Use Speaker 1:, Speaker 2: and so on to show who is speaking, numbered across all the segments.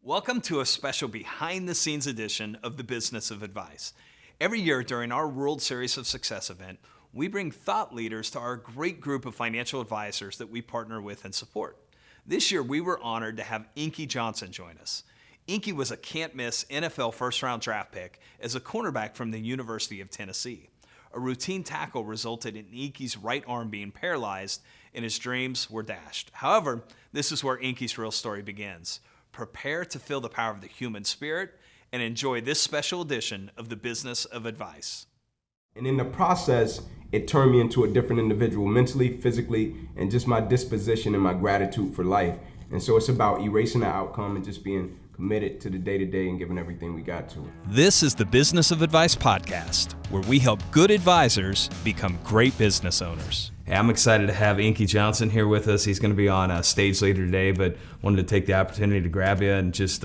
Speaker 1: Welcome to a special behind-the-scenes edition of the Business of Advice. Every year during our World Series of Success event, we bring thought leaders to our great group of financial advisors that we partner with and support. This year, we were honored to have Inky Johnson join us. Inky was a can't-miss NFL first-round draft pick as a cornerback from the University of Tennessee. A routine tackle resulted in Inky's right arm being paralyzed, and his dreams were dashed. However, this is where Inky's real story begins. Prepare to feel the power of the human spirit and enjoy this special edition of the Business of Advice.
Speaker 2: And in the process, it turned me into a different individual mentally, physically, and just my disposition and my gratitude for life. And so it's about erasing the outcome and just being committed to the day-to-day and giving everything we got to it.
Speaker 1: This is the Business of Advice podcast, where we help good advisors become great business owners. Hey, I'm excited to have Inky Johnson here with us. He's going to be on stage later today, but wanted to take the opportunity to grab you and just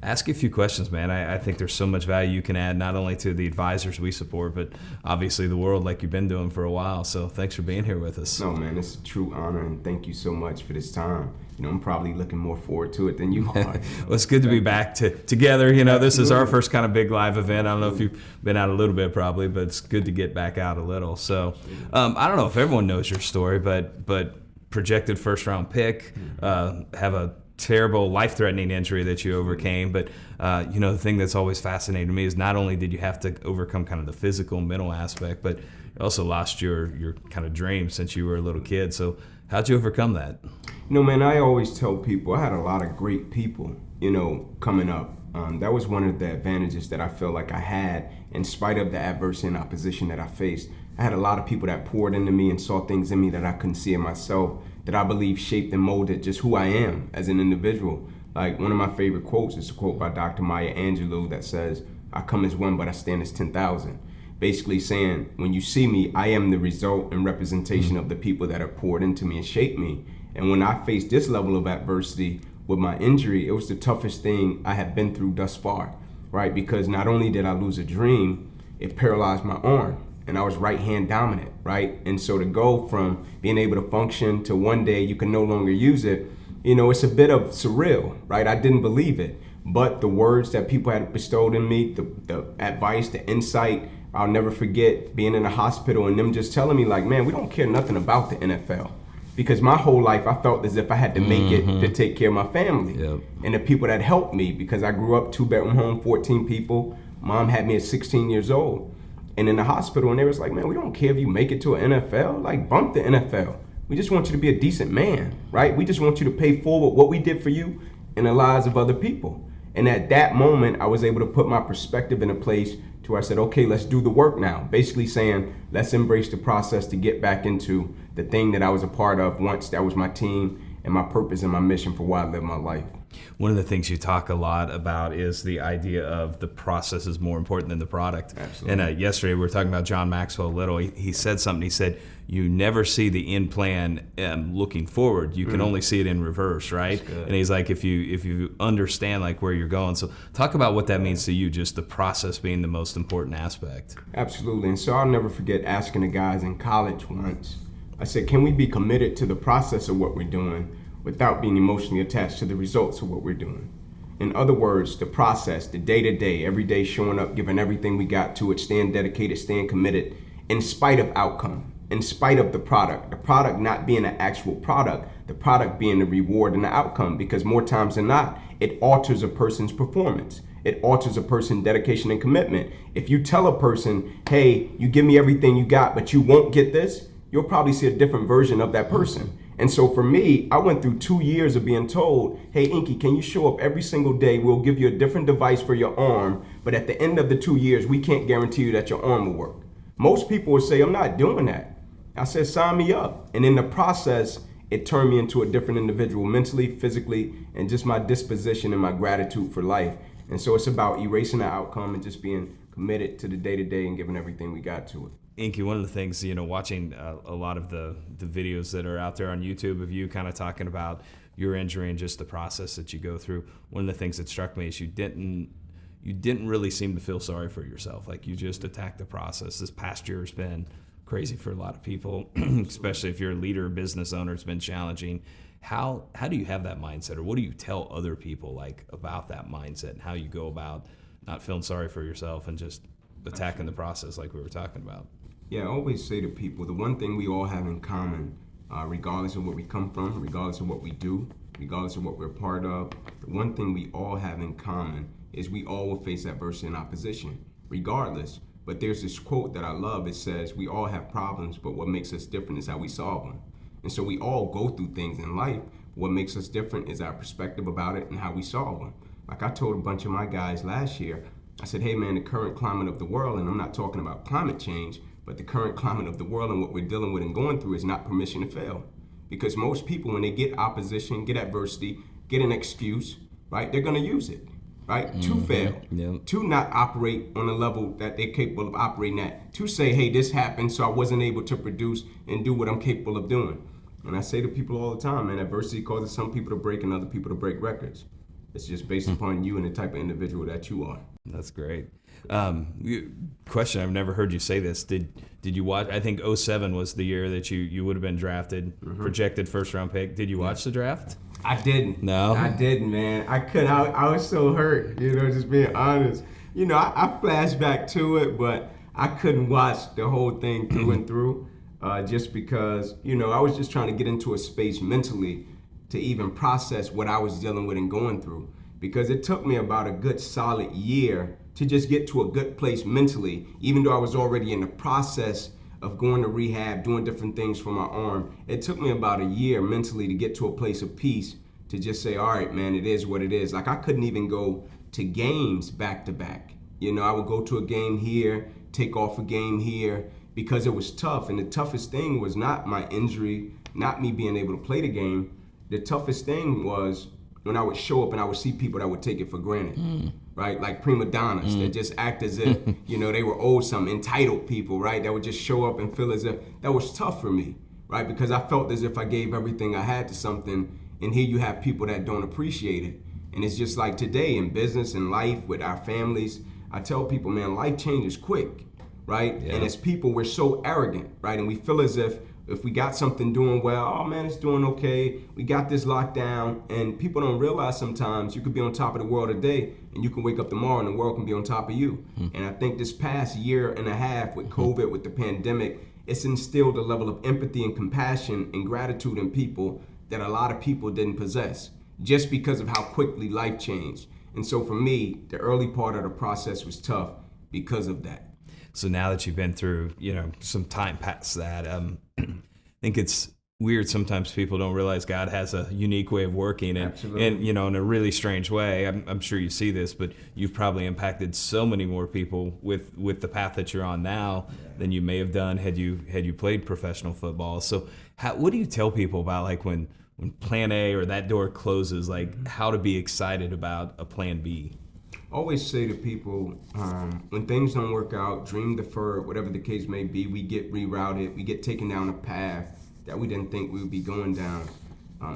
Speaker 1: ask you a few questions, man. I think there's so much value you can add, not only to the advisors we support, but obviously the world like you've been doing for a while. So thanks for being here with us.
Speaker 2: No, man, it's a true honor, and thank you so much for this time. You know, I'm probably looking more forward to it than you are.
Speaker 1: Well, it's good to be back together. You know, this is our first kind of big live event. I don't know if you've been out a little bit probably, but it's good to get back out a little. So I don't know if everyone knows your story, but projected first round pick, have a terrible life-threatening injury that you overcame. But you know, the thing that's always fascinated me is not only did you have to overcome kind of the physical mental aspect, but you also lost your kind of dream since you were a little kid. So how'd you overcome that?
Speaker 2: You know, man, I always tell people I had a lot of great people, you know, coming up. That was one of the advantages that I feel like I had in spite of the adversity and opposition that I faced. I had a lot of people that poured into me and saw things in me that I couldn't see in myself, that I believe shaped and molded just who I am as an individual. Like, one of my favorite quotes is a quote by Dr. Maya Angelou that says, "I come as one, but I stand as 10,000. Basically saying, when you see me, I am the result and representation of the people that have poured into me and shaped me. And when I faced this level of adversity with my injury, it was the toughest thing I have been through thus far, right? Because not only did I lose a dream, it paralyzed my arm. And I was right hand dominant, right? And so to go from being able to function to one day you can no longer use it, you know, it's a bit of surreal, right? I didn't believe it. But the words that people had bestowed in me, the advice, the insight, I'll never forget being in the hospital and them just telling me like, man, we don't care nothing about the NFL. Because my whole life I felt as if I had to make it to take care of my family.
Speaker 1: Yep.
Speaker 2: And the people that helped me, because I grew up 2-bedroom home, 14 people. Mom had me at 16 years old. And in the hospital, and they was like, man, we don't care if you make it to an NFL. Like, bump the NFL. We just want you to be a decent man, right? We just want you to pay forward what we did for you in the lives of other people. And at that moment, I was able to put my perspective in a place to where I said, okay, let's do the work now. Basically saying, let's embrace the process to get back into the thing that I was a part of once. That was my team and my purpose and my mission for why I live my life.
Speaker 1: One of the things you talk a lot about is the idea of the process is more important than the product.
Speaker 2: Absolutely.
Speaker 1: And yesterday we were talking about John Maxwell Little. He said something. He said, you never see the end plan looking forward. You can only see it in reverse, right? And he's like, if you understand like where you're going. So talk about what that means to you, just the process being the most important aspect.
Speaker 2: Absolutely. And so I'll never forget asking the guys in college once. I said, can we be committed to the process of what we're doing without being emotionally attached to the results of what we're doing? In other words, the process, the day-to-day, every day showing up, giving everything we got to it, staying dedicated, staying committed, in spite of outcome, in spite of the product not being an actual product, the product being the reward and the outcome, because more times than not, it alters a person's performance. It alters a person's dedication and commitment. If you tell a person, hey, you give me everything you got, but you won't get this, you'll probably see a different version of that person. And so for me, I went through 2 years of being told, hey, Inky, can you show up every single day? We'll give you a different device for your arm, but at the end of the 2 years, we can't guarantee you that your arm will work. Most people would say, I'm not doing that. I said, sign me up. And in the process, it turned me into a different individual mentally, physically, and just my disposition and my gratitude for life. And so it's about erasing the outcome and just being committed to the day-to-day and giving everything we got to it.
Speaker 1: Inky, one of the things, you know, watching a lot of the videos that are out there on YouTube of you kind of talking about your injury and just the process that you go through, one of the things that struck me is you didn't really seem to feel sorry for yourself. Like, you just attacked the process. This past year has been crazy for a lot of people, especially if you're a leader or business owner. It's been challenging.
Speaker 3: How do you have that mindset, or what do you tell other people like about that mindset and how you go about not feeling sorry for yourself and just attacking the process like we were talking about?
Speaker 2: Yeah, I always say to people, the one thing we all have in common, regardless of where we come from, regardless of what we do, regardless of what we're part of, the one thing we all have in common is we all will face adversity and opposition, regardless. But there's this quote that I love. It says, we all have problems, but what makes us different is how we solve them. And so we all go through things in life. What makes us different is our perspective about it and how we solve them. Like I told a bunch of my guys last year, I said, hey man, the current climate of the world, and I'm not talking about climate change, but the current climate of the world and what we're dealing with and going through is not permission to fail. Because most people, when they get opposition, get adversity, get an excuse, right, they're gonna use it, right, to fail, to not operate on a level that they're capable of operating at, to say, hey, this happened, so I wasn't able to produce and do what I'm capable of doing. And I say to people all the time, man, adversity causes some people to break and other people to break records. It's just based upon you and the type of individual that you are.
Speaker 3: That's great. Question, I've never heard you say this. Did you watch, I think 07 was the year that you would have been drafted, projected first round pick. Did you watch the draft?
Speaker 2: I didn't.
Speaker 3: No?
Speaker 2: I didn't, man. I couldn't. I was so hurt, just being honest. I flashed back to it, but I couldn't watch the whole thing through and through just because, I was just trying to get into a space mentally to even process what I was dealing with and going through. Because it took me about a good solid year to just get to a good place mentally, even though I was already in the process of going to rehab, doing different things for my arm. It took me about a year mentally to get to a place of peace to just say, all right, man, it is what it is. Like I couldn't even go to games back to back. I would go to a game here, take off a game here, because it was tough. And the toughest thing was not my injury, not me being able to play the game. The toughest thing was when I would show up and I would see people that would take it for granted, right? Like prima donnas that just act as if, they were owed something, entitled people, right? That would just show up and feel as if that was tough for me, right? Because I felt as if I gave everything I had to something, and here you have people that don't appreciate it. And it's just like today in business and life with our families, I tell people, man, life changes quick, right? Yeah. And as people, we're so arrogant, right? And we feel as if we got something doing well, oh man, it's doing okay, we got this locked down, and people don't realize sometimes you could be on top of the world today and you can wake up tomorrow and the world can be on top of you. And I think this past year and a half with COVID, with the pandemic, it's instilled a level of empathy and compassion and gratitude in people that a lot of people didn't possess just because of how quickly life changed. And so for me, the early part of the process was tough because of that.
Speaker 3: So now that you've been through, some time past that, I think it's weird sometimes people don't realize God has a unique way of working and in a really strange way. I'm sure you see this, but you've probably impacted so many more people with the path that you're on now than you may have done had you played professional football. So what do you tell people about like when plan A or that door closes, like how to be excited about a plan B?
Speaker 2: Always say to people, when things don't work out, dream deferred, whatever the case may be, we get rerouted, we get taken down a path that we didn't think we would be going down.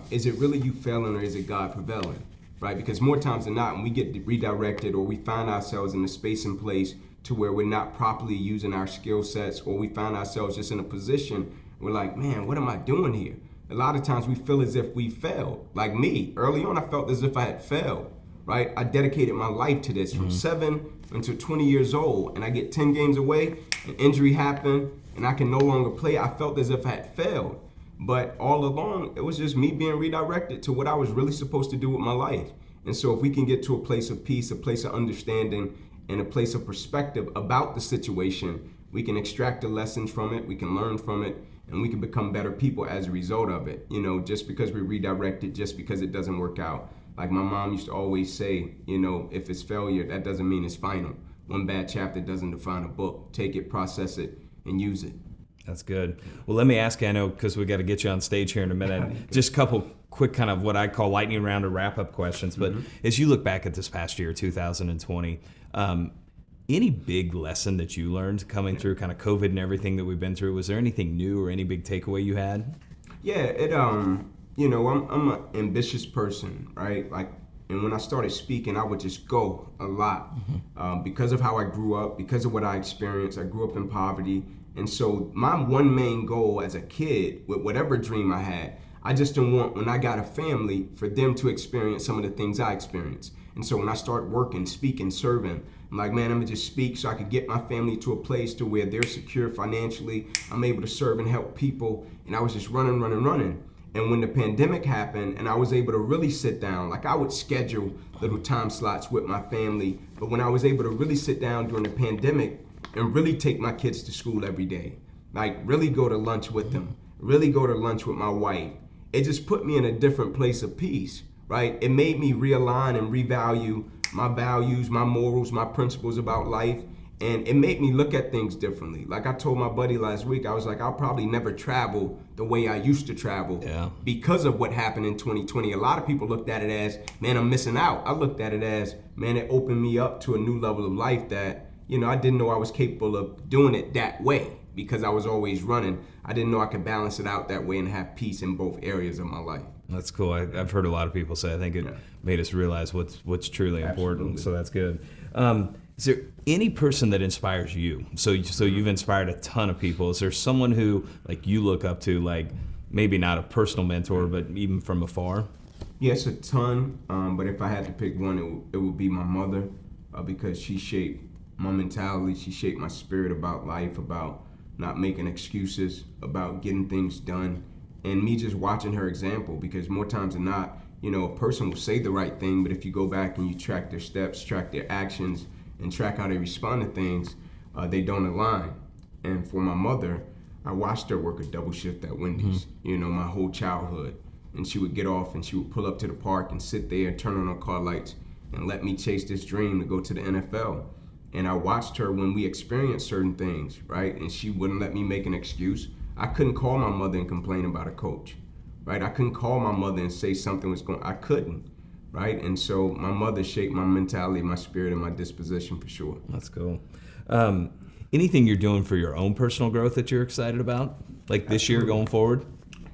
Speaker 2: Is it really you failing or is it God prevailing, right? Because more times than not, when we get redirected or we find ourselves in a space and place to where we're not properly using our skill sets, or we find ourselves just in a position, we're like, man, what am I doing here? A lot of times we feel as if we failed. Like me, early on I felt as if I had failed. Right? I dedicated my life to this from 7 until 20 years old, and I get 10 games away, an injury happened, and I can no longer play. I felt as if I had failed. But all along, it was just me being redirected to what I was really supposed to do with my life. And so if we can get to a place of peace, a place of understanding, and a place of perspective about the situation, we can extract the lessons from it, we can learn from it, and we can become better people as a result of it. Just because we're redirected, just because it doesn't work out. Like my mom used to always say, if it's failure, that doesn't mean it's final. One bad chapter doesn't define a book. Take it, process it, and use it.
Speaker 3: That's good. Well, let me ask you, I know because we got to get you on stage here in a minute, just a couple quick kind of what I call lightning round or wrap-up questions. But as you look back at this past year, 2020, any big lesson that you learned coming through kind of COVID and everything that we've been through? Was there anything new or any big takeaway you had?
Speaker 2: Yeah, I'm an ambitious person, right? And when I started speaking, I would just go a lot because of how I grew up, because of what I experienced. I grew up in poverty. And so my one main goal as a kid, with whatever dream I had, I just don't want, when I got a family, for them to experience some of the things I experienced. And so when I start working, speaking, serving, I'm like, man, I'm gonna just speak so I could get my family to a place to where they're secure financially. I'm able to serve and help people. And I was just running. And when the pandemic happened and I was able to really sit down, like I would schedule little time slots with my family, but when I was able to really sit down during the pandemic and really take my kids to school every day, like really go to lunch with them, really go to lunch with my wife, it just put me in a different place of peace, right? It made me realign and revalue my values, my morals, my principles about life. And it made me look at things differently. Like I told my buddy last week, I was like, I'll probably never travel the way I used to travel because of what happened in 2020. A lot of people looked at it as, man, I'm missing out. I looked at it as, man, it opened me up to a new level of life that, I didn't know I was capable of doing it that way because I was always running. I didn't know I could balance it out that way and have peace in both areas of my life.
Speaker 3: That's cool. I've heard a lot of people say, I think it made us realize what's truly important. So that's good. Is there any person that inspires you? So you've inspired a ton of people. Is there someone who like you look up to, like maybe not a personal mentor, but even from afar?
Speaker 2: Yes, a ton. But if I had to pick one, it would be my mother, because she shaped my mentality. She shaped my spirit about life, about not making excuses, about getting things done, and me just watching her example. Because more times than not, a person will say the right thing, but if you go back and you track their steps, track their actions, and track how they respond to things, they don't align. And for my mother, I watched her work a double shift at Wendy's, my whole childhood. And she would get off and she would pull up to the park and sit there and turn on her car lights and let me chase this dream to go to the NFL. And I watched her when we experienced certain things, right? And she wouldn't let me make an excuse. I couldn't call my mother and complain about a coach, right? I couldn't call my mother and say something was going, I couldn't. Right, and so my mother shaped my mentality, my spirit, and my disposition for sure.
Speaker 3: That's cool. Anything you're doing for your own personal growth that you're excited about, like this year going forward?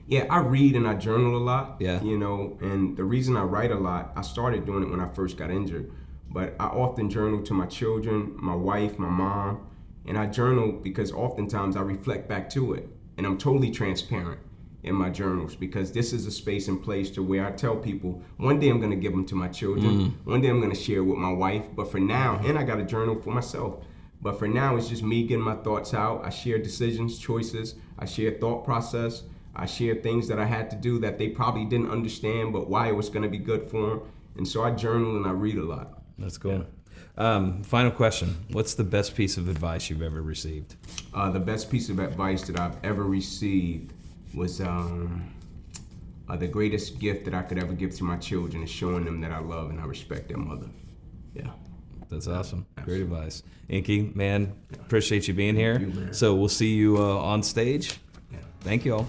Speaker 2: Yeah, I read and I journal a lot.
Speaker 3: Yeah.
Speaker 2: And the reason I write a lot, I started doing it when I first got injured, but I often journal to my children, my wife, my mom, and I journal because oftentimes I reflect back to it, and I'm totally transparent in my journals, because this is a space and place to where I tell people, one day I'm going to give them to my children, one day I'm going to share with my wife, but for now, and I got a journal for myself, but for now it's just me getting my thoughts out. I share decisions, choices, I share thought process, I share things that I had to do that they probably didn't understand, but why it was going to be good for them. And so I journal and I read a lot.
Speaker 3: That's cool. Final question. What's the best piece of advice you've ever received?
Speaker 2: The best piece of advice that I've ever received was the greatest gift that I could ever give to my children is showing them that I love and I respect their mother. Yeah.
Speaker 3: That's awesome.
Speaker 2: Absolutely.
Speaker 3: Great advice. Inky, man, appreciate you being here.
Speaker 2: Thank you, man.
Speaker 3: So we'll see you on stage.
Speaker 2: Yeah.
Speaker 3: Thank you all.